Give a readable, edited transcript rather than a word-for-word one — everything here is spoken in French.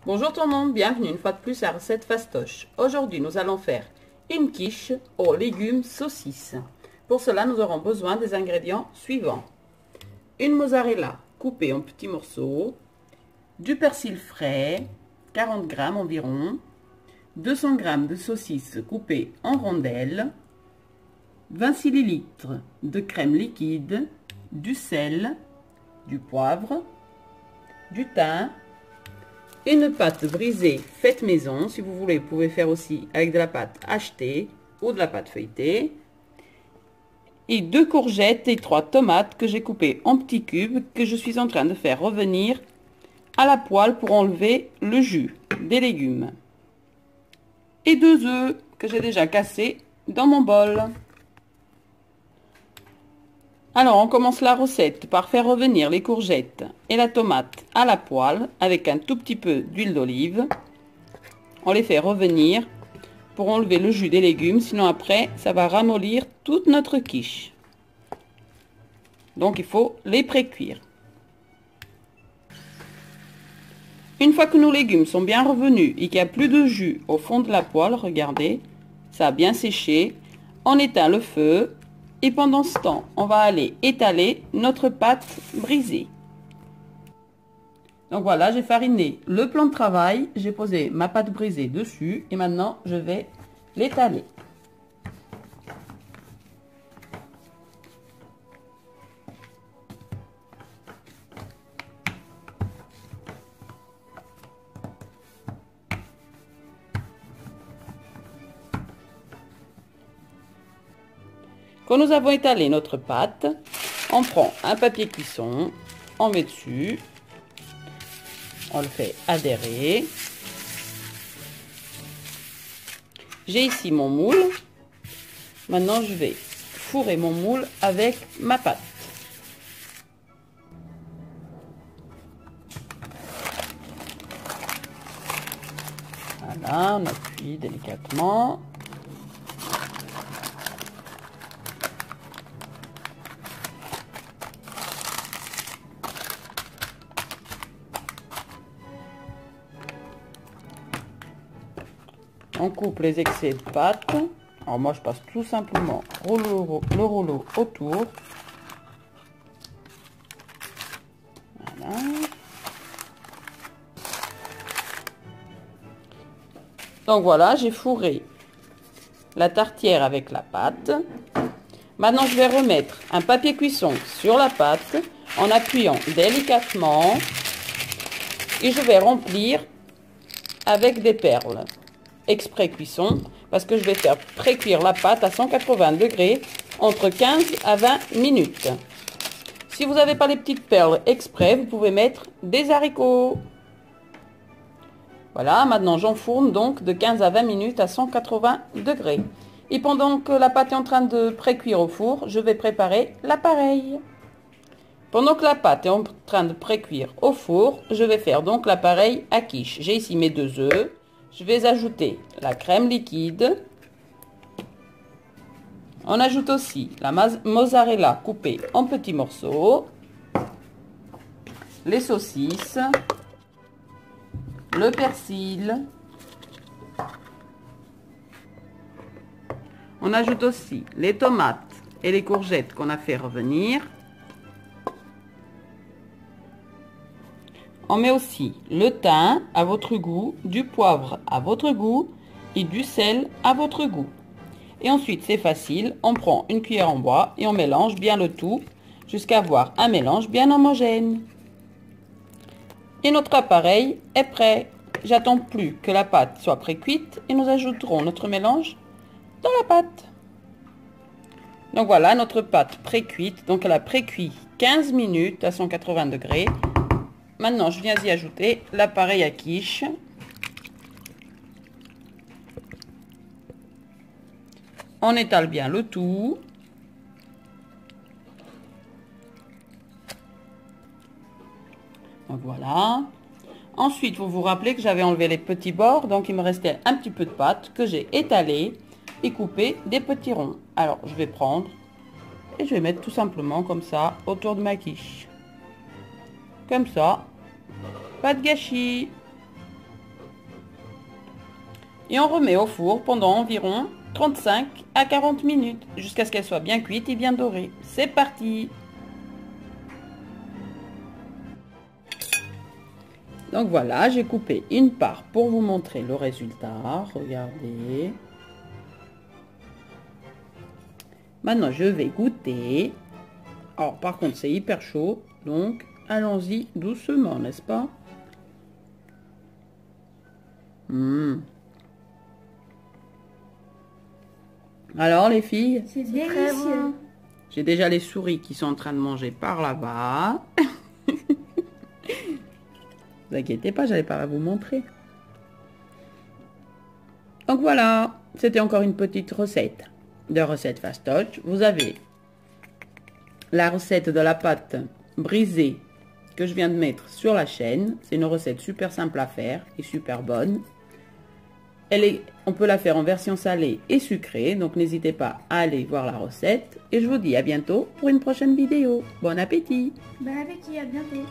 Bonjour tout le monde, bienvenue une fois de plus à Recette Fastoche. Aujourd'hui nous allons faire une quiche aux légumes saucisses. Pour cela nous aurons besoin des ingrédients suivants. Une mozzarella coupée en petits morceaux, du persil frais, 40 g environ, 200 g de saucisses coupées en rondelles, 20 cl de crème liquide, du sel, du poivre, du thym, une pâte brisée faite maison. Si vous voulez, vous pouvez faire aussi avec de la pâte achetée ou de la pâte feuilletée. Et 2 courgettes et 3 tomates que j'ai coupées en petits cubes que je suis en train de faire revenir à la poêle pour enlever le jus des légumes. Et 2 œufs que j'ai déjà cassés dans mon bol. Alors, on commence la recette par faire revenir les courgettes et la tomate à la poêle avec un tout petit peu d'huile d'olive. On les fait revenir pour enlever le jus des légumes, sinon après, ça va ramollir toute notre quiche. Donc, il faut les pré-cuire. Une fois que nos légumes sont bien revenus et qu'il n'y a plus de jus au fond de la poêle, regardez, ça a bien séché, on éteint le feu. Et pendant ce temps, on va aller étaler notre pâte brisée. Donc voilà, j'ai fariné le plan de travail, j'ai posé ma pâte brisée dessus et maintenant je vais l'étaler. Quand nous avons étalé notre pâte, on prend un papier cuisson, on met dessus, on le fait adhérer. J'ai ici mon moule. Maintenant, je vais fourrer mon moule avec ma pâte. Voilà, on appuie délicatement. On coupe les excès de pâte. Alors moi je passe tout simplement le rouleau autour. Voilà. Donc voilà, j'ai fourré la tartière avec la pâte. Maintenant je vais remettre un papier cuisson sur la pâte en appuyant délicatement et je vais remplir avec des perles exprès cuisson parce que je vais faire pré-cuire la pâte à 180 degrés entre 15 à 20 minutes. Si vous n'avez pas les petites perles exprès, vous pouvez mettre des haricots. Voilà, maintenant j'enfourne donc de 15 à 20 minutes à 180 degrés. Et pendant que la pâte est en train de pré-cuire au four, je vais préparer l'appareil. Pendant que la pâte est en train de pré-cuire au four, je vais faire donc l'appareil à quiche. J'ai ici mes 2 œufs. Je vais ajouter la crème liquide. On ajoute aussi la mozzarella coupée en petits morceaux, les saucisses, le persil. On ajoute aussi les tomates et les courgettes qu'on a fait revenir. On met aussi le thym à votre goût, du poivre à votre goût et du sel à votre goût. Et ensuite, c'est facile, on prend une cuillère en bois et on mélange bien le tout jusqu'à avoir un mélange bien homogène. Et notre appareil est prêt. J'attends plus que la pâte soit pré-cuite et nous ajouterons notre mélange dans la pâte. Donc voilà notre pâte pré-cuite. Donc elle a pré-cuit 15 minutes à 180 degrés. Maintenant, je viens y ajouter l'appareil à quiche. On étale bien le tout. Donc voilà. Ensuite, vous vous rappelez que j'avais enlevé les petits bords. Donc, il me restait un petit peu de pâte que j'ai étalé et coupé des petits ronds. Alors, je vais prendre et je vais mettre tout simplement comme ça autour de ma quiche. Comme ça, pas de gâchis. Et on remet au four pendant environ 35 à 40 minutes jusqu'à ce qu'elle soit bien cuite et bien dorée. C'est parti! Donc voilà, j'ai coupé une part pour vous montrer le résultat. Regardez. Maintenant, je vais goûter. Alors, par contre, c'est hyper chaud. Donc, allons-y doucement, n'est-ce pas? Alors, les filles? C'est délicieux. J'ai déjà les souris qui sont en train de manger par là-bas. Ne vous inquiétez pas, j'allais pas vous montrer. Donc voilà, c'était encore une petite recette de recette fastoche. Vous avez la recette de la pâte brisée que je viens de mettre sur la chaîne. C'est une recette super simple à faire et super bonne. On peut la faire en version salée et sucrée, donc n'hésitez pas à aller voir la recette. Et je vous dis à bientôt pour une prochaine vidéo. Bon appétit! Bon appétit, à bientôt.